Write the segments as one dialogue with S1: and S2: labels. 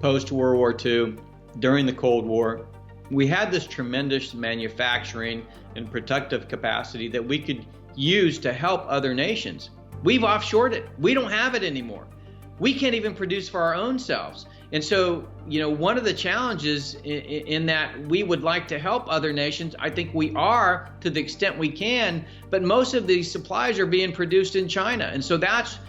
S1: post-World War II, during the Cold War, we had this tremendous manufacturing and productive capacity that we could use to help other nations. We've offshored it. We don't have it anymore. We can't even produce for our own selves. And so, one of the challenges in that we would like to help other nations, I think we are to the extent we can, but most of these supplies are being produced in China. And so that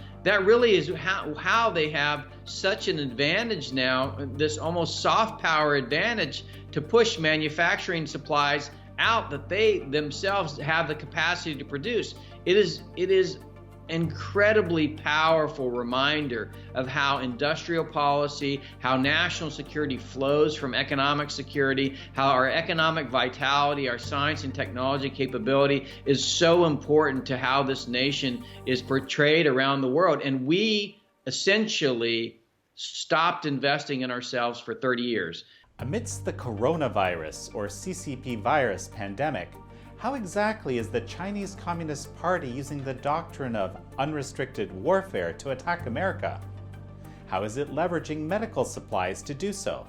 S1: really is how they have such an advantage now, this almost soft power advantage to push manufacturing supplies out that they themselves have the capacity to produce. It is incredibly powerful reminder of how industrial policy, how national security flows from economic security, how our economic vitality, our science and technology capability is so important to how this nation is portrayed around the world. And we essentially stopped investing in ourselves for 30 years.
S2: Amidst the coronavirus or CCP virus pandemic, how exactly is the Chinese Communist Party using the doctrine of unrestricted warfare to attack America? How is it leveraging medical supplies to do so?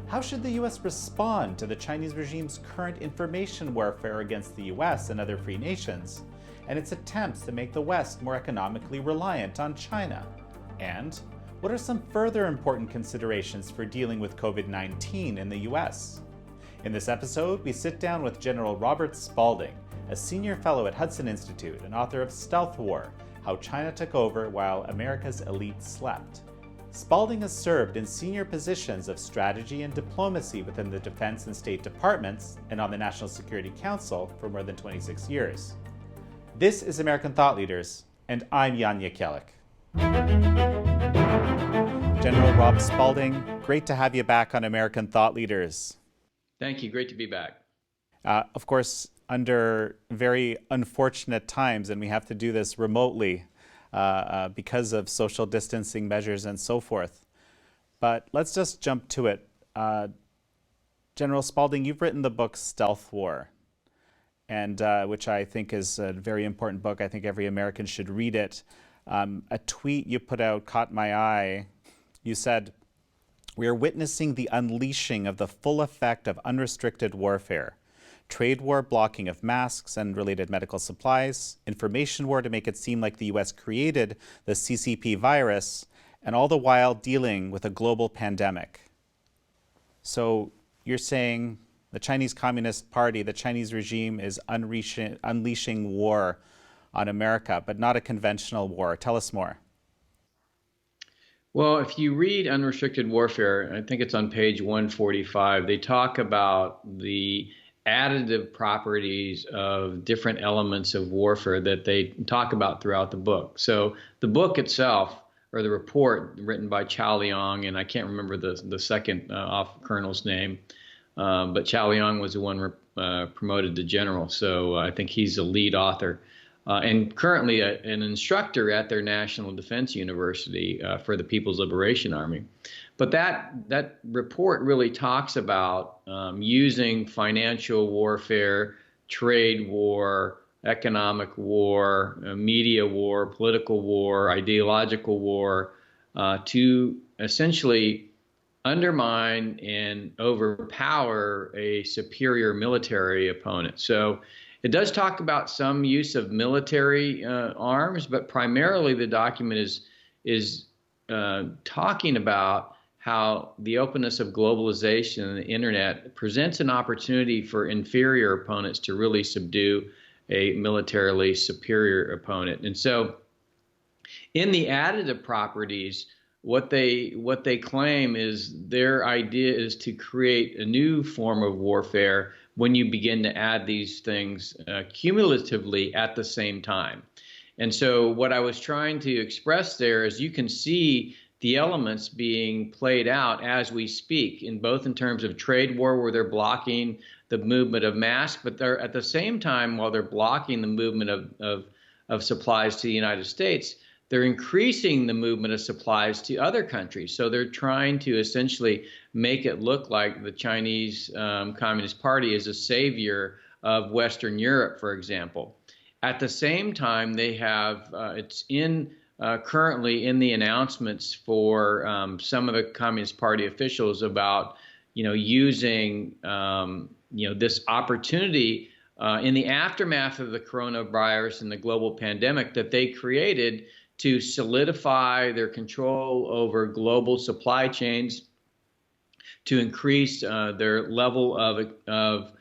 S2: How should the US respond to the Chinese regime's current information warfare against the US and other free nations, and its attempts to make the West more economically reliant on China? And what are some further important considerations for dealing with COVID-19 in the US? In this episode, we sit down with General Robert Spalding, a senior fellow at Hudson Institute and author of Stealth War: How China Took Over While America's Elite Slept. Spalding has served in senior positions of strategy and diplomacy within the Defense and State Departments and on the National Security Council for more than 26 years. This is American Thought Leaders, and I'm Jan Jekielek. General Rob Spalding, great to have you back on American Thought Leaders.
S1: Thank you. Great to be back.
S2: Of course, under very unfortunate times, and we have to do this remotely because of social distancing measures and so forth. But let's just jump to it. General Spalding, you've written the book Stealth War, and which I think is a very important book. I think every American should read it. A tweet you put out caught my eye. You said, "We are witnessing the unleashing of the full effect of unrestricted warfare. Trade war blocking of masks and related medical supplies, information war to make it seem like the US created the CCP virus, and all the while dealing with a global pandemic." So you're saying the Chinese Communist Party, the Chinese regime, is unleashing war on America, but not a conventional war. Tell us more.
S1: Well, if you read Unrestricted Warfare, I think it's on page 145, they talk about the additive properties of different elements of warfare that they talk about throughout the book. So the book itself, or the report written by Chao Liang, and I can't remember the second off colonel's name, but Chao Liang was the one promoted to general, so I think he's the lead author. And currently an instructor at their National Defense University for the People's Liberation Army. But that report really talks about using financial warfare, trade war, economic war, media war, political war, ideological war, to essentially undermine and overpower a superior military opponent. So it does talk about some use of military arms, but primarily the document is talking about how the openness of globalization and the internet presents an opportunity for inferior opponents to really subdue a militarily superior opponent. And so in the additive properties, what they claim is their idea is to create a new form of warfare when you begin to add these things cumulatively at the same time. And so what I was trying to express there is you can see the elements being played out as we speak, in both in terms of trade war, where they're blocking the movement of masks, but they're at the same time, while they're blocking the movement of supplies to the United States, they're increasing the movement of supplies to other countries. So they're trying to essentially make it look like the Chinese Communist Party is a savior of Western Europe, for example. At the same time, they have, it's in currently in the announcements for some of the Communist Party officials about, using, this opportunity in the aftermath of the coronavirus and the global pandemic that they created to solidify their control over global supply chains, to increase their level of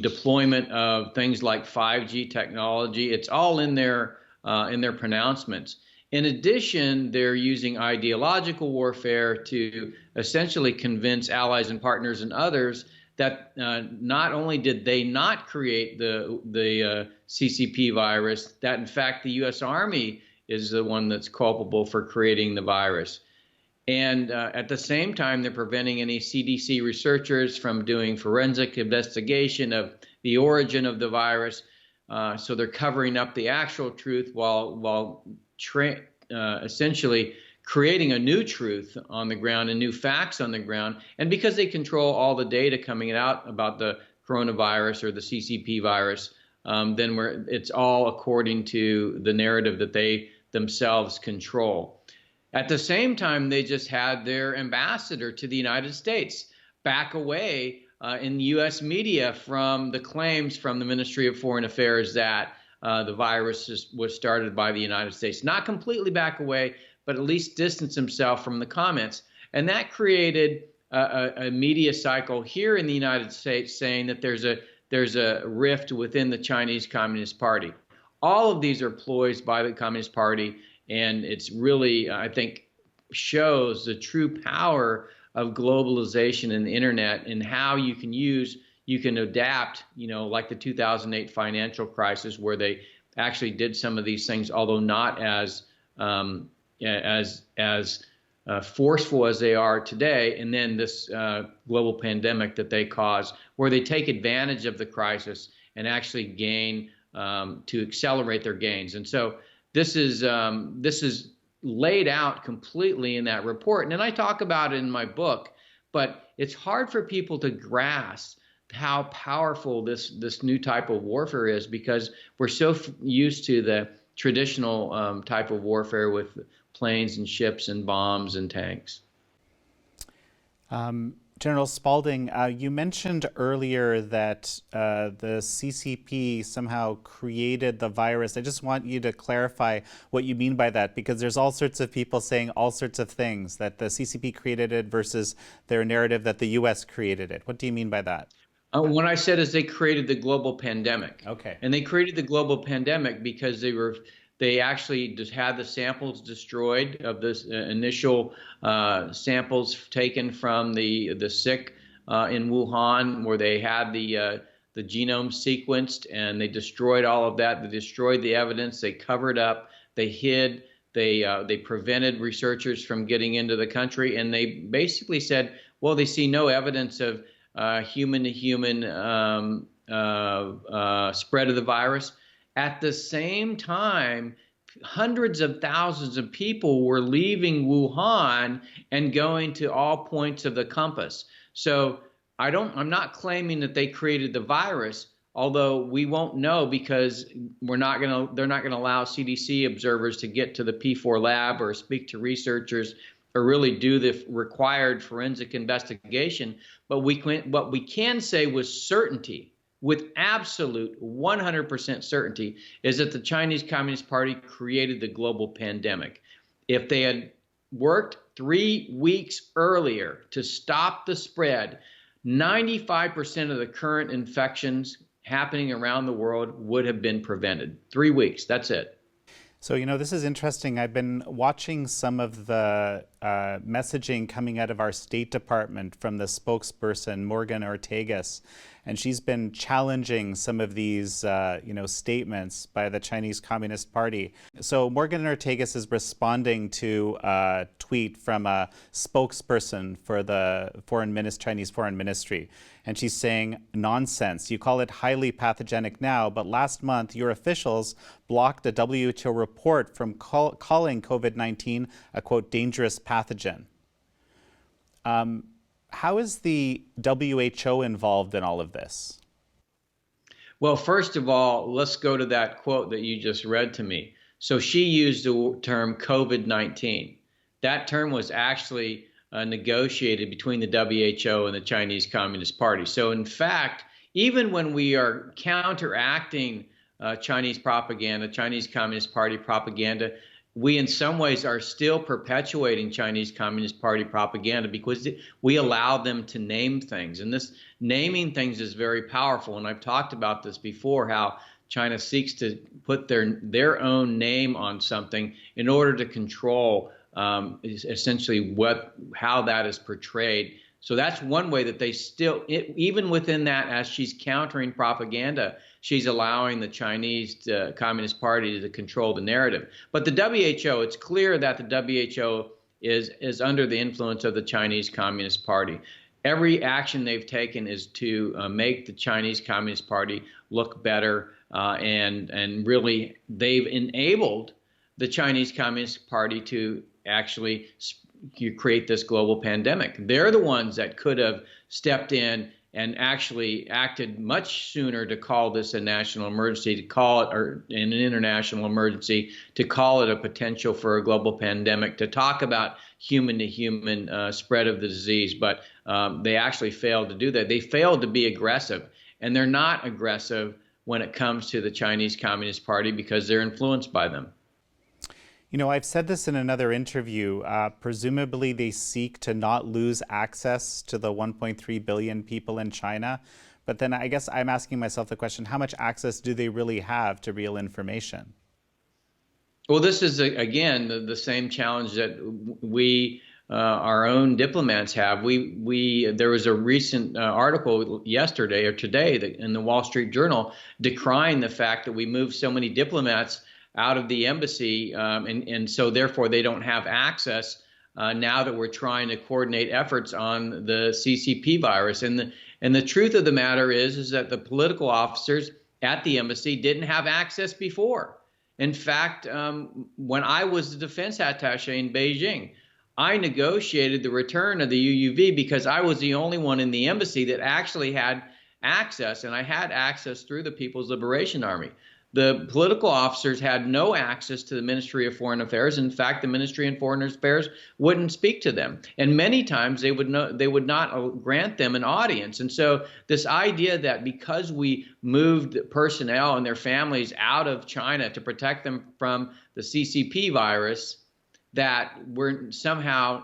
S1: deployment of things like 5G technology. It's all in their pronouncements. In addition, they're using ideological warfare to essentially convince allies and partners and others that not only did they not create the CCP virus, that in fact the U.S. Army is the one that's culpable for creating the virus. And at the same time, they're preventing any CDC researchers from doing forensic investigation of the origin of the virus. So they're covering up the actual truth while essentially creating a new truth on the ground and new facts on the ground. And because they control all the data coming out about the coronavirus or the CCP virus, then it's all according to the narrative that they themselves control. At the same time, they just had their ambassador to the United States back away in the U.S. media from the claims from the Ministry of Foreign Affairs that the virus was started by the United States. Not completely back away, but at least distance himself from the comments. And that created a media cycle here in the United States saying that there's a rift within the Chinese Communist Party. All of these are ploys by the Communist Party, and it's really, I think, shows the true power of globalization and the internet and how you can adapt, like the 2008 financial crisis, where they actually did some of these things, although not as forceful as they are today. And then this global pandemic that they caused, where they take advantage of the crisis and actually gain to accelerate their gains. And so this is laid out completely in that report. And then I talk about it in my book, but it's hard for people to grasp how powerful this new type of warfare is, because we're so used to the traditional type of warfare with planes and ships and bombs and tanks.
S2: General Spalding, you mentioned earlier that the CCP somehow created the virus. I just want you to clarify what you mean by that, because there's all sorts of people saying all sorts of things, that the CCP created it versus their narrative that the U.S. created it. What do you mean by that?
S1: What I said is they created the global pandemic.
S2: Okay.
S1: And they created the global pandemic because they actually just had the samples destroyed of this initial samples taken from the sick in Wuhan, where they had the genome sequenced, and they destroyed all of that. They destroyed the evidence. They covered up. They hid. They prevented researchers from getting into the country, and they basically said, well, they see no evidence of human-to-human spread of the virus. At the same time, hundreds of thousands of people were leaving Wuhan and going to all points of the compass. So I'm not claiming that they created the virus, although we won't know, because they're not going to allow CDC observers to get to the P4 lab or speak to researchers or really do the required forensic investigation. But what we can say with certainty, with absolute 100% certainty, is that the Chinese Communist Party created the global pandemic. If they had worked 3 weeks earlier to stop the spread, 95% of the current infections happening around the world would have been prevented. 3 weeks, that's it.
S2: So, this is interesting. I've been watching some of the messaging coming out of our State Department from the spokesperson, Morgan Ortagus, and she's been challenging some of these, statements by the Chinese Communist Party. So Morgan Ortagus is responding to a tweet from a spokesperson for the Chinese Foreign Ministry. And she's saying, nonsense. You call it highly pathogenic now, but last month your officials blocked a WHO report from calling COVID-19 a, quote, dangerous pathogen. How is the WHO involved in all of this?
S1: Well, first of all, let's go to that quote that you just read to me. So she used the term COVID-19. That term was actually negotiated between the WHO and the Chinese Communist Party. So in fact, even when we are counteracting Chinese propaganda, Chinese Communist Party propaganda, we in some ways are still perpetuating Chinese Communist Party propaganda because we allow them to name things. And this naming things is very powerful. And I've talked about this before, how China seeks to put their own name on something in order to control essentially how that is portrayed. So that's one way that they still, even within that, as she's countering propaganda, she's allowing the Chinese Communist Party to control the narrative. But the WHO, it's clear that the WHO is under the influence of the Chinese Communist Party. Every action they've taken is to make the Chinese Communist Party look better, and really they've enabled the Chinese Communist Party to actually create this global pandemic. They're the ones that could have stepped in and actually acted much sooner to call this a national emergency, to call it or an international emergency, to call it a potential for a global pandemic, to talk about human-to-human spread of the disease. But they actually failed to do that. They failed to be aggressive, and they're not aggressive when it comes to the Chinese Communist Party because they're influenced by them.
S2: You know, I've said this in another interview. Presumably, they seek to not lose access to the 1.3 billion people in China. But then I guess I'm asking myself the question, how much access do they really have to real information?
S1: Well, this is, again, the same challenge that we, our own diplomats have. There was a recent article yesterday or today in the Wall Street Journal decrying the fact that we moved so many diplomats out of the embassy, and so therefore they don't have access now that we're trying to coordinate efforts on the CCP virus. And the truth of the matter is that the political officers at the embassy didn't have access before. In fact, when I was the defense attaché in Beijing, I negotiated the return of the UUV because I was the only one in the embassy that actually had access, and I had access through the People's Liberation Army. The political officers had no access to the Ministry of Foreign Affairs. In fact, the Ministry of Foreign Affairs wouldn't speak to them. And many times they would not grant them an audience. And so this idea that because we moved personnel and their families out of China to protect them from the CCP virus, that we're somehow,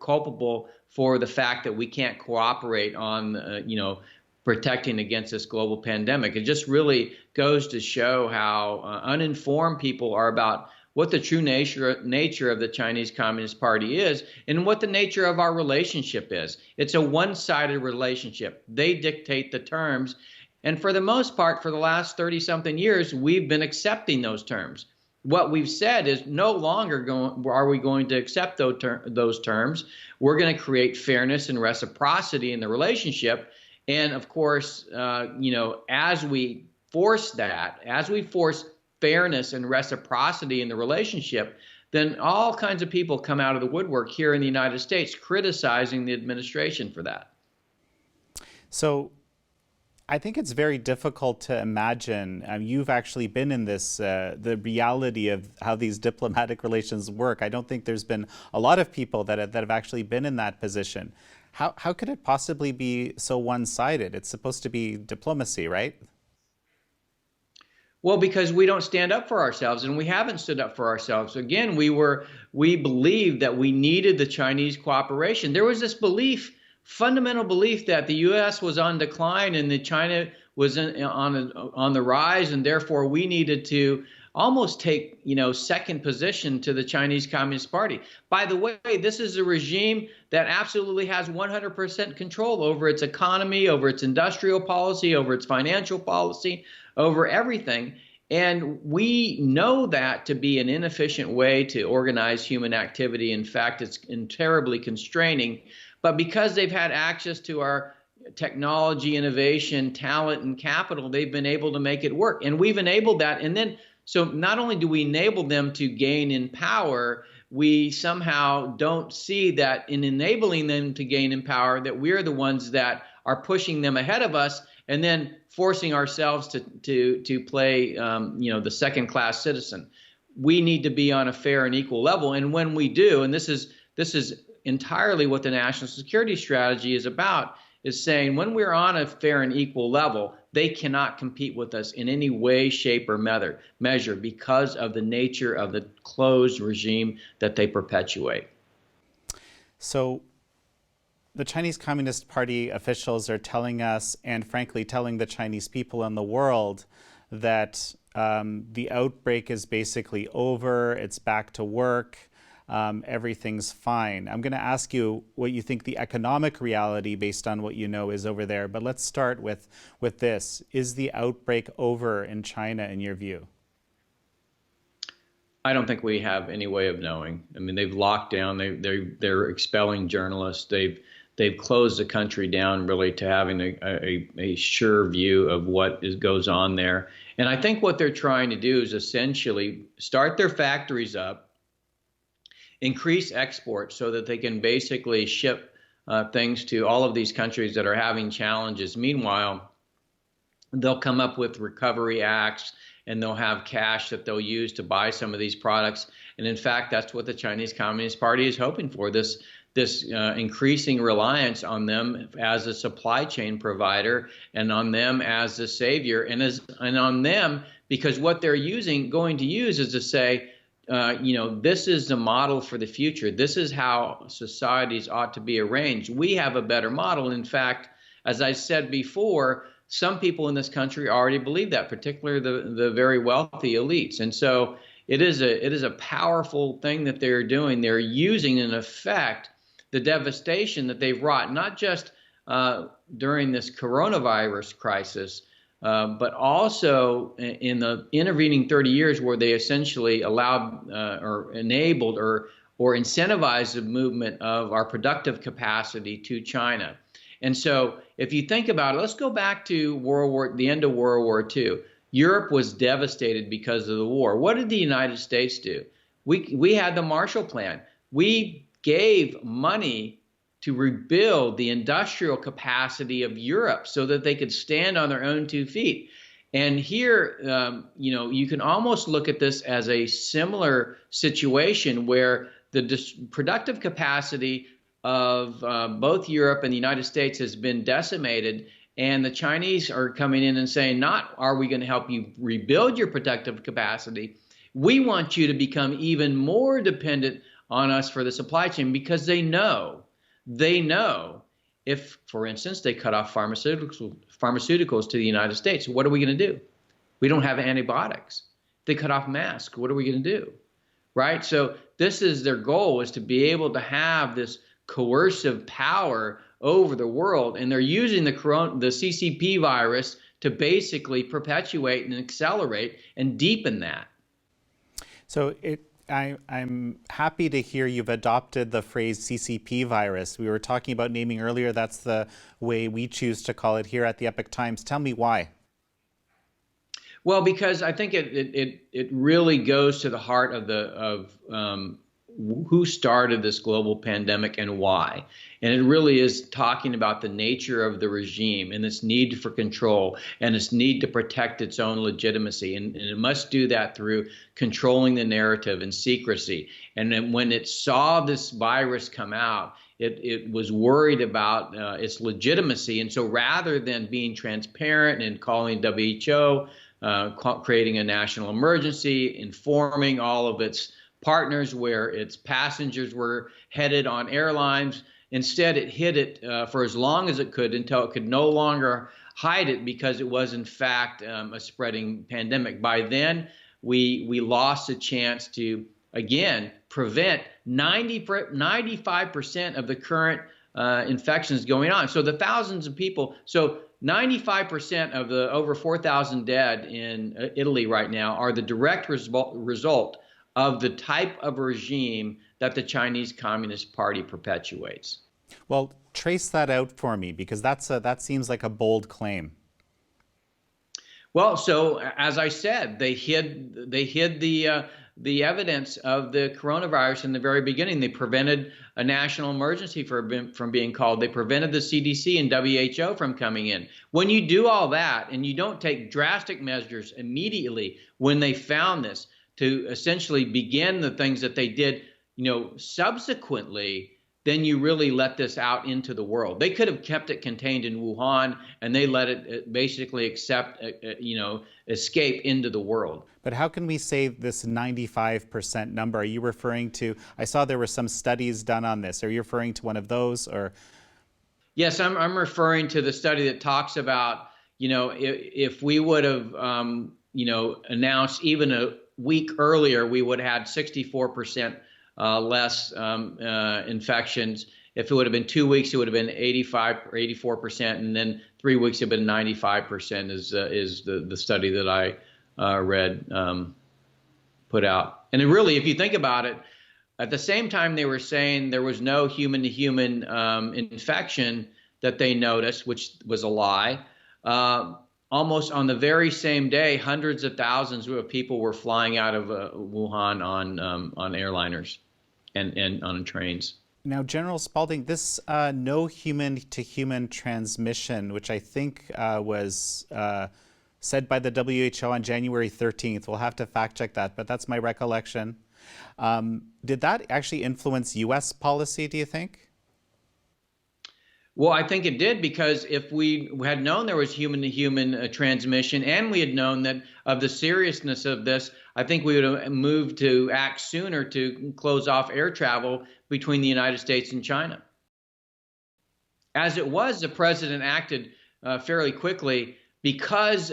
S1: culpable for the fact that we can't cooperate on, protecting against this global pandemic. It just really goes to show how uninformed people are about what the true nature of the Chinese Communist Party is and what the nature of our relationship is. It's a one-sided relationship. They dictate the terms. And for the most part, for the last 30-something years, we've been accepting those terms. What we've said is no longer are we going to accept those terms. We're going to create fairness and reciprocity in the relationship. And of course, as we force fairness and reciprocity in the relationship, then all kinds of people come out of the woodwork here in the United States criticizing the administration for that.
S2: So I think it's very difficult to imagine. You've actually been in this, the reality of how these diplomatic relations work. I don't think there's been a lot of people that have actually been in that position. How could it possibly be so one-sided? It's supposed to be diplomacy, right?
S1: Well, because we don't stand up for ourselves, and we haven't stood up for ourselves. Again, we believed that we needed the Chinese cooperation. There was this belief, fundamental belief, that the U.S. was on decline and that China was on the rise, and therefore we needed to almost take, second position to the Chinese Communist Party. By the way, this is a regime that absolutely has 100% control over its economy, over its industrial policy, over its financial policy, over everything. And we know that to be an inefficient way to organize human activity. In fact, it's terribly constraining. But because they've had access to our technology, innovation, talent, and capital, they've been able to make it work. And we've enabled that. And then, so not only do we enable them to gain in power, we somehow don't see that in enabling them to gain in power, that we're the ones that are pushing them ahead of us and then forcing ourselves to play, the second-class citizen. we need to be on a fair and equal level. And when we do, and this is entirely what the national security strategy is about, is saying when we're on a fair and equal level, they cannot compete with us in any way, shape, or measure because of the nature of the closed regime that they perpetuate.
S2: So the Chinese Communist Party officials are telling us, and frankly telling the Chinese people and the world, that the outbreak is basically over, it's back to work, everything's fine. I'm going to ask you what you think the economic reality based on what you know is over there, but let's start with this. Is the outbreak over in China in your view?
S1: I don't think we have any way of knowing. I mean, they've locked down, they're expelling journalists, they've closed the country down really to having a sure view of what goes on there. And I think what they're trying to do is essentially start their factories up, increase exports so that they can basically ship things to all of these countries that are having challenges. Meanwhile, they'll come up with recovery acts and they'll have cash that they'll use to buy some of these products. And in fact, that's what the Chinese Communist Party is hoping for, this increasing reliance on them as a supply chain provider and on them as the savior and on them, because what they're going to use is to say, this is the model for the future. This is how societies ought to be arranged. We have a better model. In fact, as I said before, some people in this country already believe that, particularly the very wealthy elites. And so it is a powerful thing that they're doing. They're using, in effect, the devastation that they've wrought, not just during this coronavirus crisis, but also in the intervening 30 years where they essentially allowed or enabled or incentivized the movement of our productive capacity to China. And so if you think about it, let's go back to the end of World War II. Europe was devastated because of the war. What did the United States do? We had the Marshall Plan. We gave money to rebuild the industrial capacity of Europe so that they could stand on their own 2 feet. And here, you can almost look at this as a similar situation where the productive capacity of both Europe and the United States has been decimated, and the Chinese are coming in and saying, not are we going to help you rebuild your productive capacity, we want you to become even more dependent on us for the supply chain, because they know if, for instance, they cut off pharmaceuticals to the United States, what are we going to do? We don't have antibiotics. They cut off masks. What are we going to do? Right? So this is their goal, is to be able to have this coercive power over the world. And they're using the CCP virus to basically perpetuate and accelerate and deepen that.
S2: So I'm happy to hear you've adopted the phrase CCP virus. We were talking about naming earlier. That's the way we choose to call it here at the Epoch Times. Tell me why.
S1: Well, because I think it really goes to the heart of who started this global pandemic and why. And it really is talking about the nature of the regime and its need for control and its need to protect its own legitimacy. And it must do that through controlling the narrative and secrecy. And then when it saw this virus come out, it was worried about its legitimacy. And so rather than being transparent and calling WHO, creating a national emergency, informing all of its partners where its passengers were headed on airlines, instead it hid it for as long as it could until it could no longer hide it, because it was in fact a spreading pandemic. By then, we lost a chance to, again, prevent 95% of the current infections going on. So the thousands of people, so 95% of the over 4,000 dead in Italy right now are the direct result of the type of regime that the Chinese Communist Party perpetuates.
S2: Well, trace that out for me, because that seems like a bold claim.
S1: Well, so as I said, they hid the evidence of the coronavirus in the very beginning. They prevented a national emergency from being called. They prevented the CDC and WHO from coming in. When you do all that and you don't take drastic measures immediately when they found this to essentially begin the things that they did, subsequently, then you really let this out into the world. They could have kept it contained in Wuhan, and they let it basically escape into the world.
S2: But how can we say this 95% number? Are you referring to, I saw there were some studies done on this. Are you referring to one of those, or?
S1: Yes, I'm referring to the study that talks about, if we would have, announced even a week earlier, we would have had 64% less infections. If it would have been 2 weeks, it would have been 85 or 84%, and then 3 weeks it would have been 95%. Is the study that I read put out. And it really, if you think about it, at the same time they were saying there was no human-to-human infection that they noticed, which was a lie. Almost on the very same day, hundreds of thousands of people were flying out of Wuhan on airliners and on trains.
S2: Now, General Spalding, this no human-to-human transmission, which I think was said by the WHO on January 13th. We'll have to fact-check that, but that's my recollection. Did that actually influence U.S. policy, do you think?
S1: Well, I think it did, because if we had known there was human-to-human transmission, and we had known that of the seriousness of this, I think we would have moved to act sooner to close off air travel between the United States and China. As it was, the president acted fairly quickly because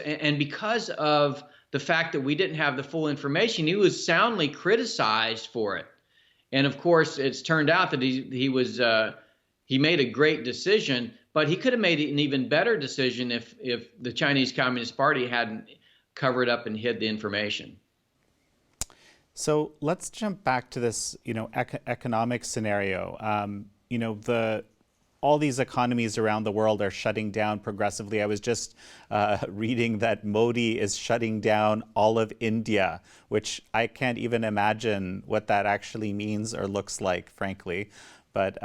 S1: of the fact that we didn't have the full information. He was soundly criticized for it. And of course, it's turned out that he made a great decision, but he could have made an even better decision if the Chinese Communist Party hadn't covered up and hid the information.
S2: So let's jump back to this, economic scenario. All these economies around the world are shutting down progressively. I was just reading that Modi is shutting down all of India, which I can't even imagine what that actually means or looks like, frankly. But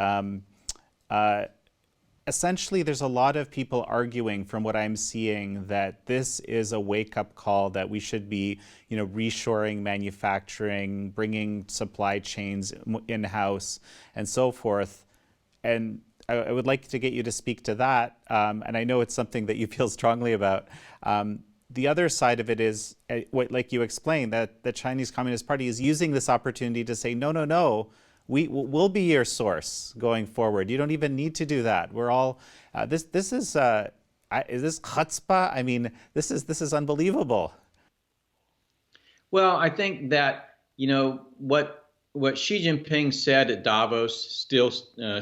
S2: essentially, there's a lot of people arguing, from what I'm seeing, that this is a wake-up call, that we should be, reshoring manufacturing, bringing supply chains in-house, and so forth. And I would like to get you to speak to that, and I know it's something that you feel strongly about. The other side of it is, like you explained, that the Chinese Communist Party is using this opportunity to say, no, we'll be your source going forward. You don't even need to do that. We're all, is this chutzpah? I mean, this is unbelievable.
S1: Well, I think that, what Xi Jinping said at Davos still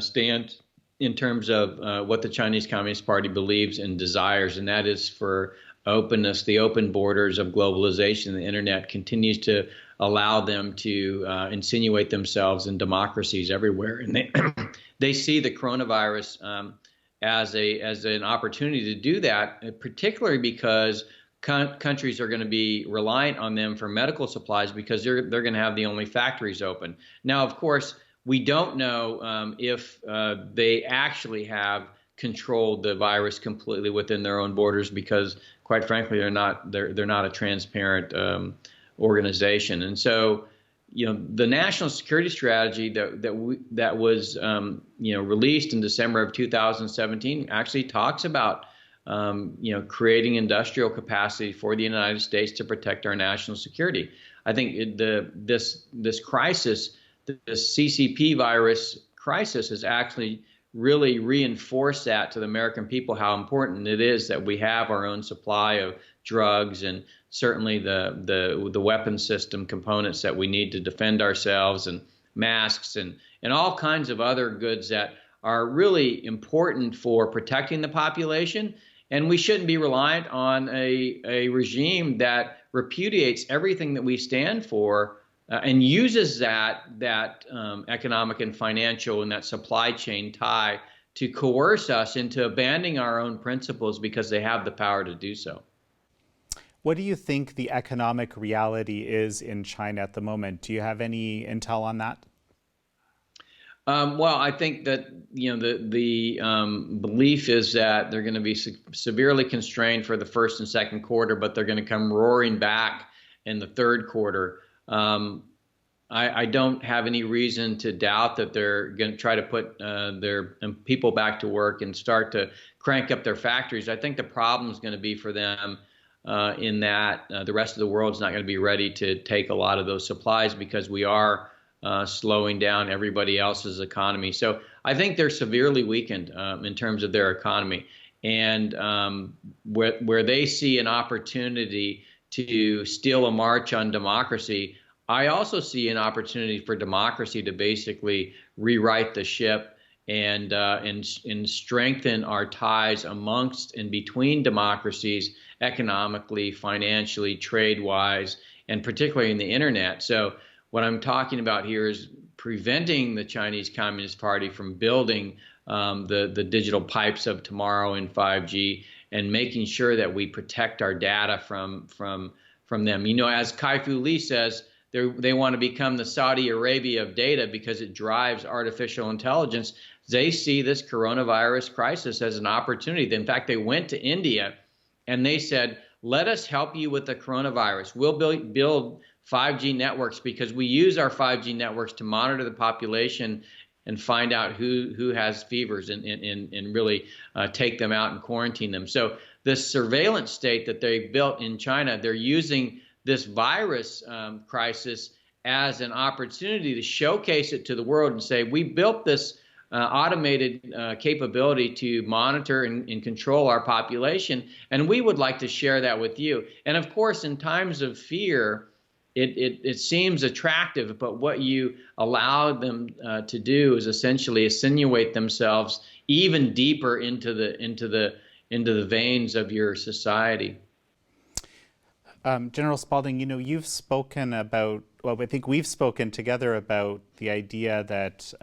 S1: stands in terms of what the Chinese Communist Party believes and desires, and that is for openness. The open borders of globalization. The internet continues to allow them to insinuate themselves in democracies everywhere, and they see the coronavirus as an opportunity to do that, particularly because countries are going to be reliant on them for medical supplies, because they're going to have the only factories open. Now, of course, we don't know if they actually have controlled the virus completely within their own borders, because, quite frankly, they're not a transparent organization. And so, the national security strategy that was released in December of 2017 actually talks about creating industrial capacity for the United States to protect our national security. I think this crisis, the CCP virus crisis, has actually really reinforced that to the American people, how important it is that we have our own supply of drugs, and certainly the weapon system components that we need to defend ourselves, and masks, and all kinds of other goods that are really important for protecting the population. And we shouldn't be reliant on a regime that repudiates everything that we stand for, and uses that economic and financial and that supply chain tie to coerce us into abandoning our own principles, because they have the power to do so.
S2: What do you think the economic reality is in China at the moment? Do you have any intel on that?
S1: Well, I think that the belief is that they're going to be severely constrained for the first and second quarter, but they're going to come roaring back in the third quarter. I don't have any reason to doubt that they're going to try to put their people back to work and start to crank up their factories. I think the problem is going to be for them in that the rest of the world's not going to be ready to take a lot of those supplies because we are slowing down everybody else's economy. So I think they're severely weakened in terms of their economy. And where they see an opportunity to steal a march on democracy, I also see an opportunity for democracy to basically rewrite the ship and strengthen our ties amongst and between democracies economically, financially, trade-wise, and particularly in the internet. So what I'm talking about here is preventing the Chinese Communist Party from building the digital pipes of tomorrow in 5G and making sure that we protect our data from them. You know, as Kai-Fu Lee says, they want to become the Saudi Arabia of data because it drives artificial intelligence. They see this coronavirus crisis as an opportunity. In fact, they went to India and they said, let us help you with the coronavirus. We'll build 5G networks because we use our 5G networks to monitor the population and find out who has fevers and really take them out and quarantine them. So this surveillance state that they built in China, they're using this virus crisis as an opportunity to showcase it to the world and say, we built this automated capability to monitor and control our population, and we would like to share that with you. And of course, in times of fear, it seems attractive, but what you allow them to do is essentially insinuate themselves even deeper into the veins of your society.
S2: General Spalding, you know, you've spoken about, well, I think we've spoken together about the idea that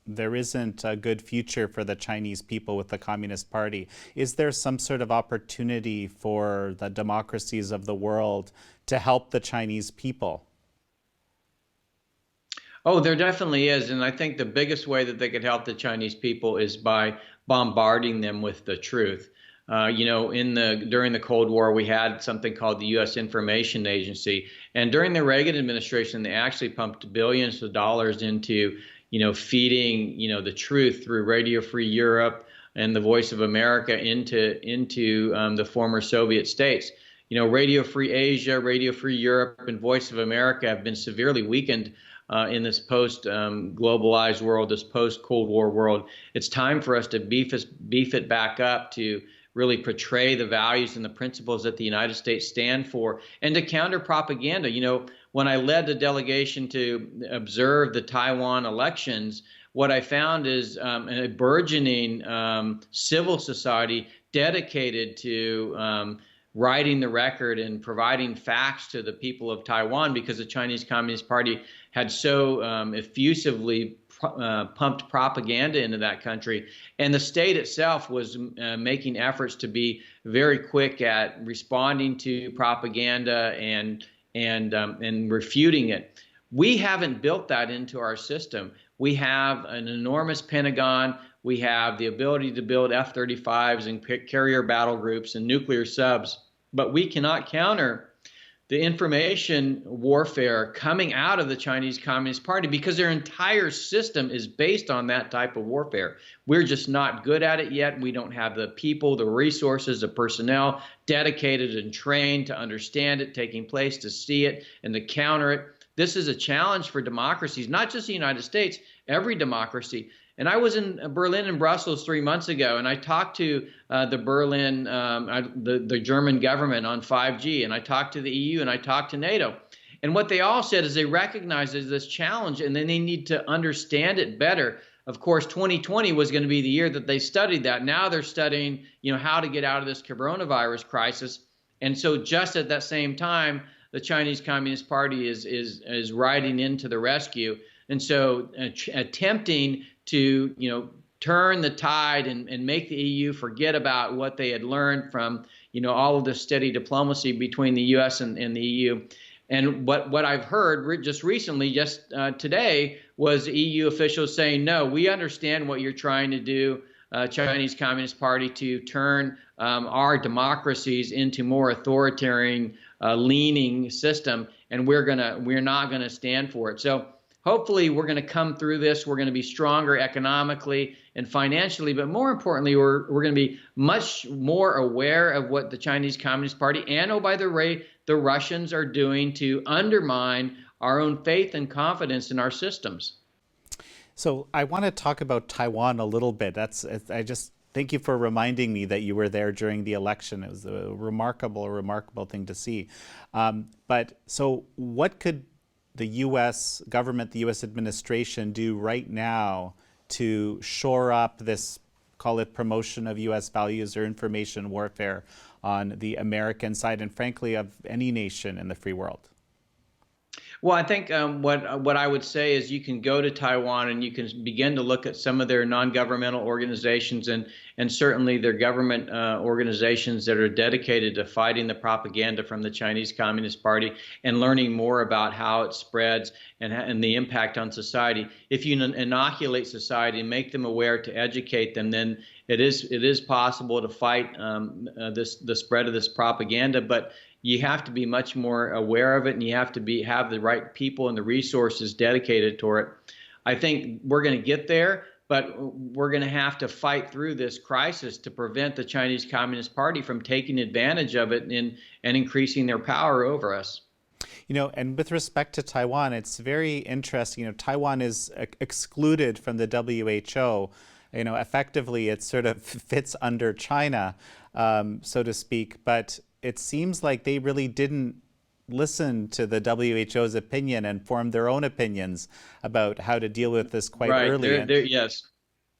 S2: there isn't a good future for the Chinese people with the Communist Party. Is there some sort of opportunity for the democracies of the world to help the Chinese people?
S1: Oh, there definitely is. And I think the biggest way that they could help the Chinese people is by bombarding them with the truth. You know, during the Cold War, we had something called the U.S. Information Agency. And during the Reagan administration, they actually pumped billions of dollars into, you know, feeding, you know, the truth through Radio Free Europe and the Voice of America into the former Soviet states. You know, Radio Free Asia, Radio Free Europe, and Voice of America have been severely weakened in this post-globalized world, this post-Cold War world. It's time for us to beef it back up to really portray the values and the principles that the United States stand for, and to counter propaganda. You know, when I led the delegation to observe the Taiwan elections, what I found is a burgeoning civil society dedicated to writing the record and providing facts to the people of Taiwan, because the Chinese Communist Party had so effusively pumped propaganda into that country. And the state itself was making efforts to be very quick at responding to propaganda and refuting it. We haven't built that into our system. We have an enormous Pentagon. We have the ability to build F-35s and carrier battle groups and nuclear subs, but we cannot counter the information warfare coming out of the Chinese Communist Party because their entire system is based on that type of warfare. We're just not good at it yet. We don't have the people, the resources, the personnel dedicated and trained to understand it taking place, to see it, and to counter it. This is a challenge for democracies, not just the United States, every democracy. And I was in Berlin and Brussels 3 months ago, and I talked to the German government on 5G, and I talked to the EU, and I talked to NATO. And what they all said is they recognize this challenge, and then they need to understand it better. Of course, 2020 was going to be the year that they studied that. Now they're studying, you know, how to get out of this coronavirus crisis. And so just at that same time, the Chinese Communist Party is riding into the rescue. And so attempting to, you know, turn the tide and make the EU forget about what they had learned from, you know, all of the steady diplomacy between the U.S. and the EU. And what I've heard just recently, today, was EU officials saying, no, we understand what you're trying to do. Chinese Communist Party to turn our democracies into more authoritarian leaning system, and we're not gonna stand for it. So hopefully we're going to come through this. We're going to be stronger economically and financially, but more importantly, we're going to be much more aware of what the Chinese Communist Party and, oh, by the way, the Russians are doing to undermine our own faith and confidence in our systems.
S2: So I want to talk about Taiwan a little bit. I just thank you for reminding me that you were there during the election. It was a remarkable thing to see. But so what could the U.S. government, the U.S. administration do right now to shore up this, call it promotion of U.S. values or information warfare on the American side and frankly of any nation in the free world?
S1: Well, I think what I would say is you can go to Taiwan and you can begin to look at some of their non-governmental organizations and certainly their government organizations that are dedicated to fighting the propaganda from the Chinese Communist Party and learning more about how it spreads and the impact on society. If you inoculate society and make them aware to educate them, then it is possible to fight the spread of this propaganda, but you have to be much more aware of it, and you have to have the right people and the resources dedicated toward it. I think we're going to get there, but we're going to have to fight through this crisis to prevent the Chinese Communist Party from taking advantage of it and increasing their power over us.
S2: You know, and with respect to Taiwan, it's very interesting. You know, Taiwan is excluded from the WHO. You know, effectively, it sort of fits under China, so to speak, but it seems like they really didn't listen to the WHO's opinion and form their own opinions about how to deal with this quite early.
S1: Yes,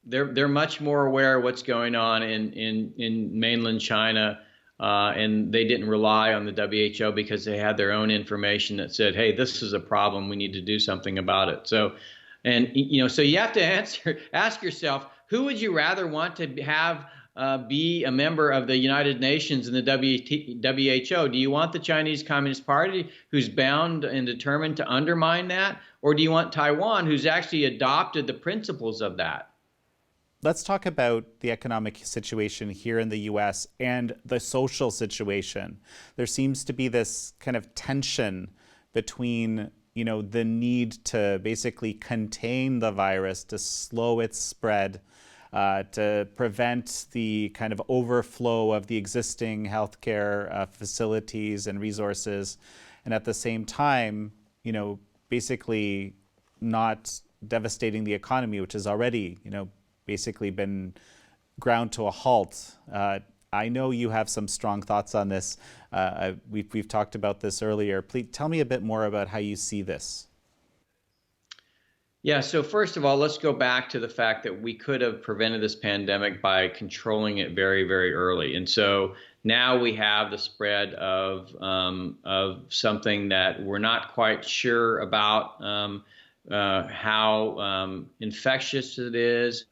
S1: they're much more aware of what's going on in mainland China, and they didn't rely on the WHO because they had their own information that said, "Hey, this is a problem. We need to do something about it." So, and so you have to ask yourself, who would you rather want to have be a member of the United Nations and the WHO? Do you want the Chinese Communist Party, who's bound and determined to undermine that? Or do you want Taiwan, who's actually adopted the principles of that?
S2: Let's talk about the economic situation here in the US and the social situation. There seems to be this kind of tension between the need to basically contain the virus, to slow its spread, to prevent the kind of overflow of the existing healthcare facilities and resources, and at the same time, basically not devastating the economy, which has already, basically been ground to a halt. I know you have some strong thoughts on this. We've talked about this earlier. Please tell me a bit more about how you see this.
S1: Yeah, so first of all, let's go back to the fact that we could have prevented this pandemic by controlling it very, very early. And so now we have the spread of something that we're not quite sure about how infectious it is,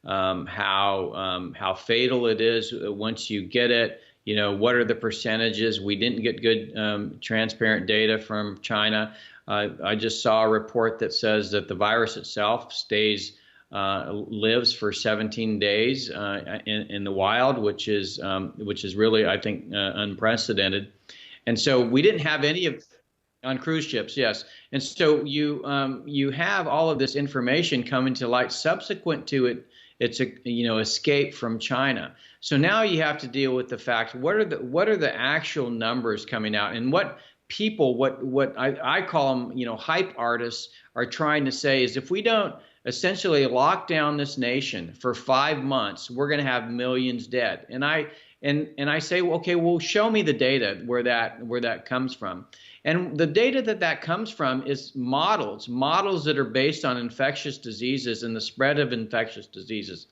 S1: how fatal it is once you get it. What are the percentages? We didn't get good transparent data from China. I just saw a report that says that the virus itself lives for 17 days in the wild, which is really, I think, unprecedented. And so we didn't have any on cruise ships, yes. And so you have all of this information coming to light subsequent to its escape from China. So now you have to deal with the fact, what are the actual numbers coming out, and what people, what I call them, hype artists, are trying to say is, if we don't essentially lock down this nation for 5 months, we're going to have millions dead. And I say, well, okay, well, show me the data where that comes from. And the data that comes from is models that are based on infectious diseases and the spread of infectious diseases.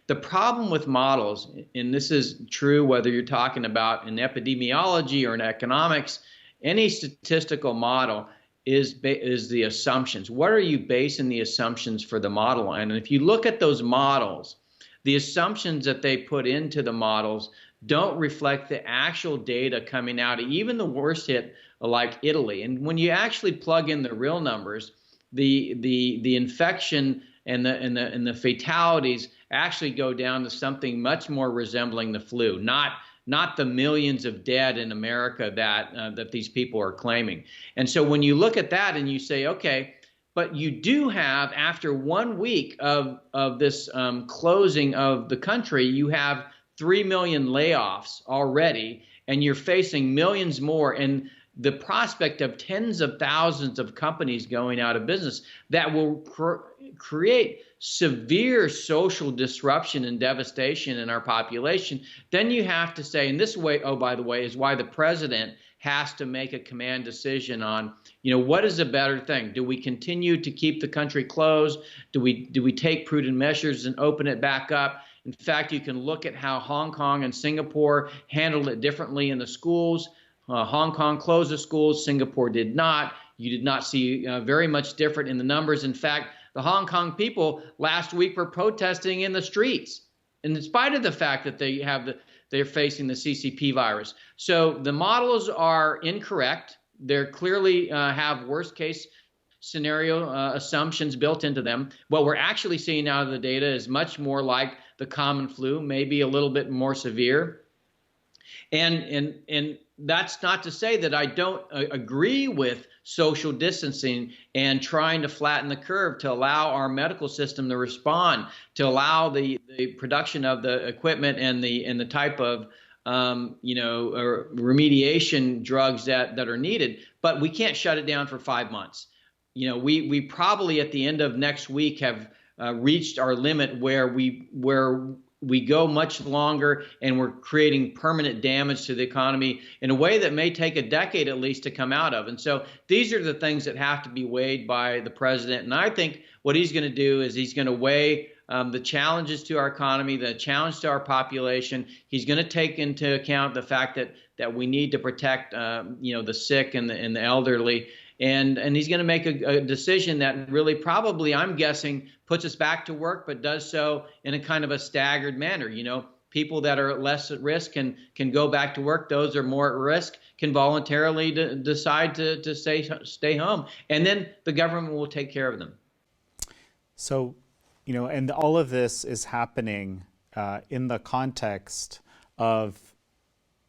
S1: The problem with models, and this is true whether you're talking about in epidemiology or in economics, any statistical model is the assumptions. What are you basing the assumptions for the model on? And if you look at those models, the assumptions that they put into the models don't reflect the actual data coming out of even the worst hit like Italy. And when you actually plug in the real numbers, the infection and the fatalities actually go down to something much more resembling the flu, not the millions of dead in America that these people are claiming. And so when you look at that and you say, okay, but you do have, after 1 week of this closing of the country, you have 3 million layoffs already, and you're facing millions more, and the prospect of tens of thousands of companies going out of business that will create severe social disruption and devastation in our population. Then you have to say, and this way, oh, by the way, is why the president has to make a command decision on, what is a better thing? Do we continue to keep the country closed? Do we take prudent measures and open it back up? In fact, you can look at how Hong Kong and Singapore handled it differently in the schools. Hong Kong closed the schools, Singapore did not. You did not see very much different in the numbers. In fact, the Hong Kong people last week were protesting in the streets, in spite of the fact that they're facing the CCP virus. So the models are incorrect. They clearly have worst case scenario assumptions built into them. What we're actually seeing out of the data is much more like the common flu, maybe a little bit more severe. And that's not to say that I don't agree with social distancing and trying to flatten the curve to allow our medical system to respond, to allow the production of the equipment and the type of remediation drugs that are needed. But we can't shut it down for 5 months. We probably at the end of next week have reached our limit where we go much longer, and we're creating permanent damage to the economy in a way that may take a decade at least to come out of. And so these are the things that have to be weighed by the president. And I think what he's going to do is he's going to weigh the challenges to our economy, the challenge to our population. He's going to take into account the fact that we need to protect the sick and the elderly. And he's going to make a decision that really probably, I'm guessing, puts us back to work, but does so in a kind of a staggered manner. People that are less at risk can go back to work. Those are more at risk can voluntarily decide to stay home. And then the government will take care of them.
S2: So, and all of this is happening in the context of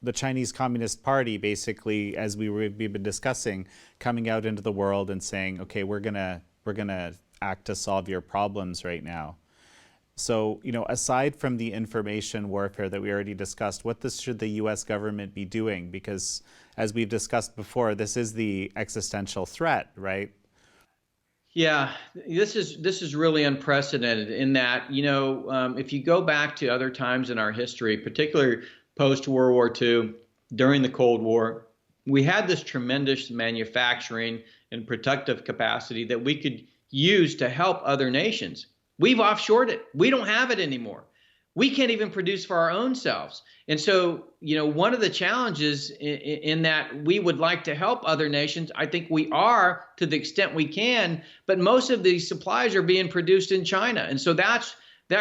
S2: the Chinese Communist Party, basically, as we've been discussing, coming out into the world and saying, okay, we're gonna act to solve your problems right now. So, aside from the information warfare that we already discussed, what should the U.S. government be doing? Because, as we've discussed before, this is the existential threat, right?
S1: Yeah, this is really unprecedented in that, if you go back to other times in our history, particularly post-World War II, during the Cold War, we had this tremendous manufacturing and productive capacity that we could use to help other nations. We've offshored it. We don't have it anymore. We can't even produce for our own selves. And so, one of the challenges in that we would like to help other nations, I think we are to the extent we can, but most of these supplies are being produced in China. And so that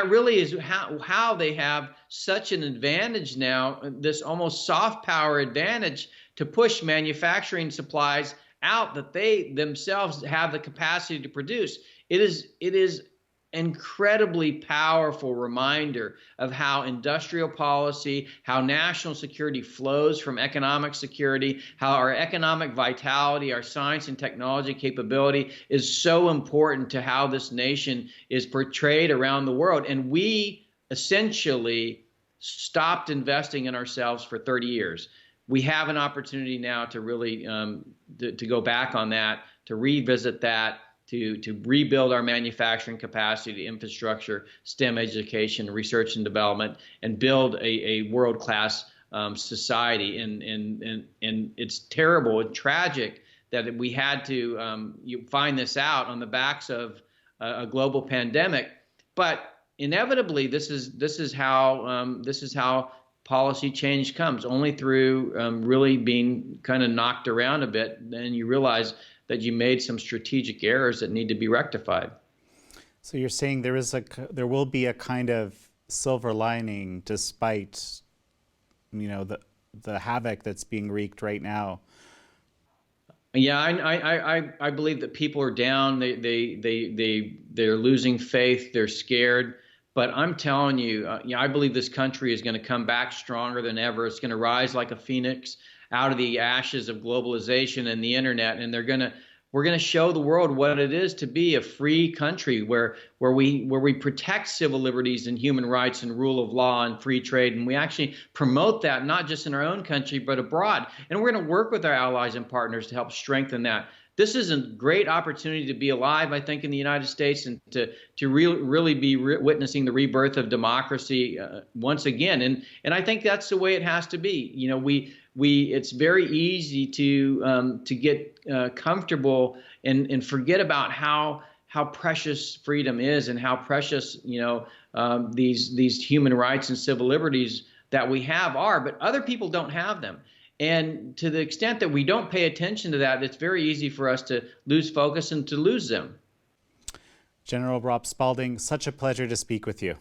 S1: really is how they have such an advantage now, this almost soft power advantage to push manufacturing supplies out that they themselves have the capacity to produce. It is incredibly powerful reminder of how industrial policy, how national security flows from economic security, how our economic vitality, our science and technology capability is so important to how this nation is portrayed around the world. And we essentially stopped investing in ourselves for 30 years. We have an opportunity now to really to go back on that, to revisit that, to rebuild our manufacturing capacity, infrastructure, STEM education, research and development, and build a world-class society. And it's terrible and tragic that we had to find this out on the backs of a global pandemic. But inevitably, this is how policy change comes, only through really being kind of knocked around a bit. Then you realize that you made some strategic errors that need to be rectified.
S2: So you're saying there will be a kind of silver lining despite, the havoc that's being wreaked right now.
S1: Yeah, I believe that people are down. They're losing faith. They're scared. But I'm telling you, I believe this country is going to come back stronger than ever. It's going to rise like a phoenix out of the ashes of globalization and the internet, and we're going to show the world what it is to be a free country where we protect civil liberties and human rights and rule of law and free trade, and we actually promote that not just in our own country but abroad. And we're going to work with our allies and partners to help strengthen that. This is a great opportunity to be alive, I think, in the United States, and to really be witnessing the rebirth of democracy once again. And I think that's the way it has to be. You know, it's very easy to get comfortable and forget about how precious freedom is and how precious, these human rights and civil liberties that we have are, but other people don't have them. And to the extent that we don't pay attention to that, it's very easy for us to lose focus and to lose them.
S2: General Rob Spalding, such a pleasure to speak with you.